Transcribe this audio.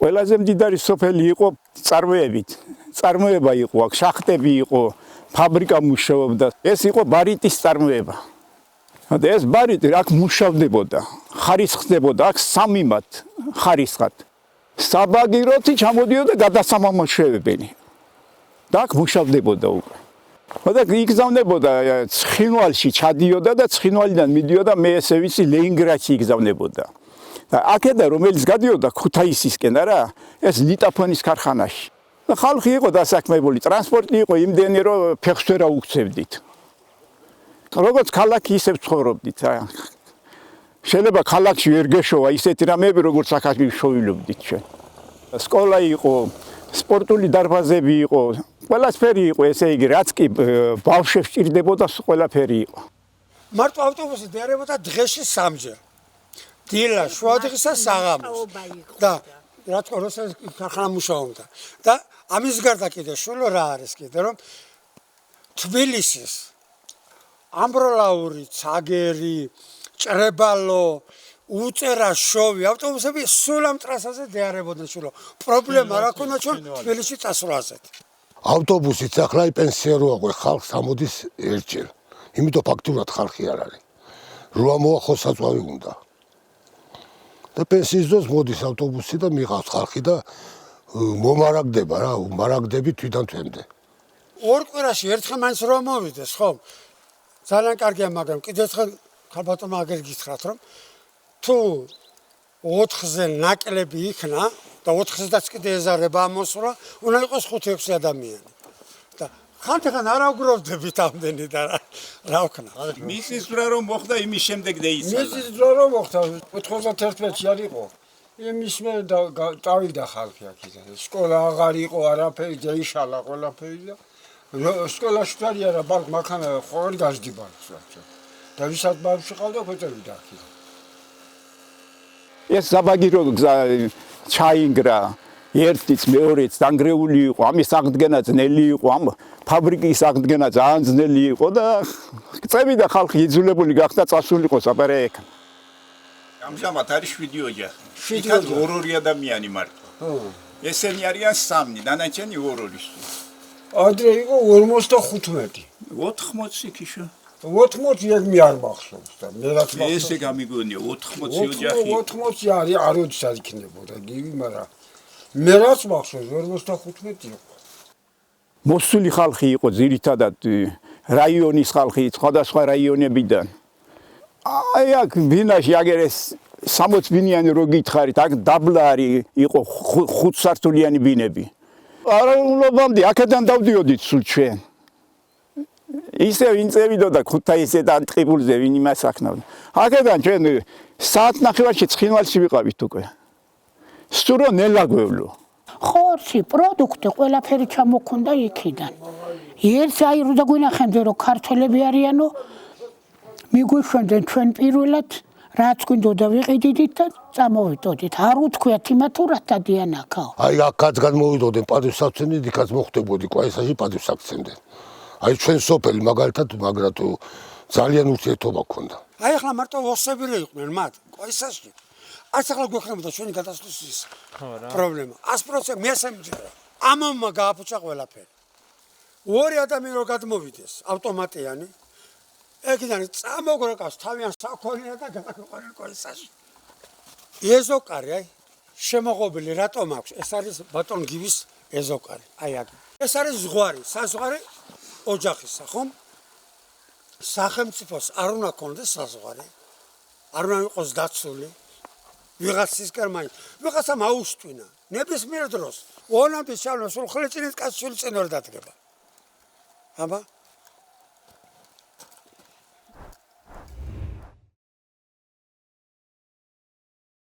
ყველაზე მდიდარი სოფელი იყო წარმოებით. წარმოება იყო, აქ შახტები იყო, ფაბრიკა მუშაობდა. ეს იყო ბარიტის წარმოება. და ეს ბარიტი აქ მუშავდებოდა, ხარისხდებოდა, აქ სამიმად ხარისხად. საბაგიროთი ჩამოდიოდა გადასამამუშავებელი. და აქ მუშავდებოდა უკვე. და იგზავნებოდა ცხინვალში ჩადიოდა და ცხინვალიდან მიდიოდა მე ესე ვიცი ლენინგრადში იგზავნებოდა. და აქედან რომელიც გადიოდა ქუთაისისკენ არა ეს ლიტაფონის ქარხანაში. და ხალხი იყო დასაქმებული, ტრანსპორტი იყო იმდენი რომ ფეხს ვერ აუქცევდით. როგორც ქალაქი ისევ ცხოვრობდით. შეიძლება ქალაქში ვერ გეშოვა ისეთი რამეები როგორც აქ შოვილობდით ჩვენ. სკოლა იყო, სპორტული დარბაზები იყო, ყველაფერი იყო, ესე იგი რაც კი ბავშვებს სჭირდებოდა, ყველაფერი იყო. მარტო ავტობუსი დაერებოდა დღეში 3 ჯერ. დილა, შუადღისა, საღამოს. და რაც როცა ქარხანა მუშაობდა. და ამის გარდა კიდე შულო რა არის კიდე რომ თბილისის ამბროლაური, ცაგერი, ჭრებალო, უწერა, შოვი ავტობუსები სულ ამ ტრასაზე დაარებოდნენ შულო. პრობლემა რა ქონდა ჩვენ თბილისში წასვლაზეთ. ავტობუსით ახლა პენსია რო აღვე ხალხს ამოდის ერთჯერ. იმიტომ ფაქტურად ხალხი არ არის. რო ამოახო საწვავი უნდა. და პენსიის დროს მოდის ავტობუსი და მიყავს ხალხი და მომარაგდება რა, მარაგდები თვითონ თვემდე. ორ კვირაში ერთხელ მაინც რო მოვიდეს, ხო? ძალიან კარგია, მაგრამ კიდევ ერთხელ ხალბატონმა აგერ გითხრათ, რომ თუ 4-ზე ნაკლები იქნა და 4-ზედაც კიდე ეზარება ამოსვლა, უნდა იყოს 5-6 ადამიანი. და ხანდახან არ აუგროვდებით ამდენი და რა ვქნა. მისის ძვრა რომ მოხდა იმის შემდეგ დაიცალა. მისის ძვრა რომ მოხდა 91-ში არ იყო. იმის მე წავიდა ხალხი აქედან. სკოლა აღარ იყო, არაფერი დაიშალა ყველაფერი და სკოლაში თუ არის არა ბალკ მაქანა ყოველ გაზდი ბალკს ვაჭრე. და ვისაც ბავშვი ყავდა ფოწევიდა აქედან. ეს საბაგირო გზა ჩაინგრა ერთიც მეორეც დანგრეული იყო, ამის აღდგენა ძნელი იყო, ამ ფაბრიკის აღდგენა ძალიან ძნელი იყო და წევიდა ხალხი იძულებული გახდა წასულიყო საპარეკ. ამჟამად არის 7 ოჯახი. 7 ორ-ორი ადამიანი მარტო. ესენი არიან 3, დანარჩენი 2-2. ადრე იყო 55. 80 იქიშო. 80 ეგ მე არ მახსოვს და მე რაც მახსოვს. ესე გამიგონია 80 ოჯახი. 80 არის არ ოდის არ იქნებოდა გივი, მაგრამ მე რაც მახსოვს 55 იყო. მოსული ხალხი იყო ძირითადად რაიონის ხალხი, სხვადასხვა რაიონებიდან. აი აქ ბინაში აგერ ეს 60 ბინიანი რო გითხარით, აქ დაბლა არის, იყო 5 სართულიანი ბინები. არაულობამდე აქედან დავდიოდით სულ ჩვენ. ისე ვინ წევიდოდა ქუთაისზე და ტყიბულზე ვინ იმას აქნავდა. აქედან ჩვენ საათნახევარში ცხინვალში ვიყავით უკვე. სურო ნელაგვევლო. ხორცი, პროდუქტი ყველაფერი ჩამოქონდა იქიდან. ერთ აი რო დაგვინახენდე რომ ქართველები არიანო მიგვიშვენდნენ ჩვენ პირველად რაც გვინდოდა ვიყიდით და წამოვიდოდით. არ უთქვიათ იმათ თუ რა დადიან აქაო. აი აქაც გადმოვიდოდნენ პატივსაცემლად, იქაც მოხდებოდი კვაისაში პატივსაცემლად. აი ჩვენ სოფელი მაგალითად მაგრად ძალიან ურთიერთობა ქონდა. აი ახლა მარტო ოსებირი იყვნენ მათ კვაისაში. არც ახლა გვექნებოდა ჩვენი გადასვლის პრობლემა. 100% მიასამჯერა. ამმა გააფუჭა ყველაფერი. ორი ადამიანი რო გადმოვიდეს ავტომატიანი ეგიდან წამოგრეკავს თავიანთ საქონლად და გადაგვიყვანენ კვაისაში. ეზოკარი აი შემოღობილი რატომ აქვს? ეს არის ბატონ გივის ეზოკარი. აი აქ. ეს არის ზღვარი, საზღვარი ოჯახისა, ხომ? სახელმწიფოს არ უნდა კონდეს საზღვარი. არ უნდა იყოს დაცული. ვიღაცისკენ მაინც. ვიღაცამ აუშტვინა. ნებისმიერ დროს. ონამდე ჩავლა სულ ხლეჭინით კაცშვილი წინ ვერ დადგება. აბა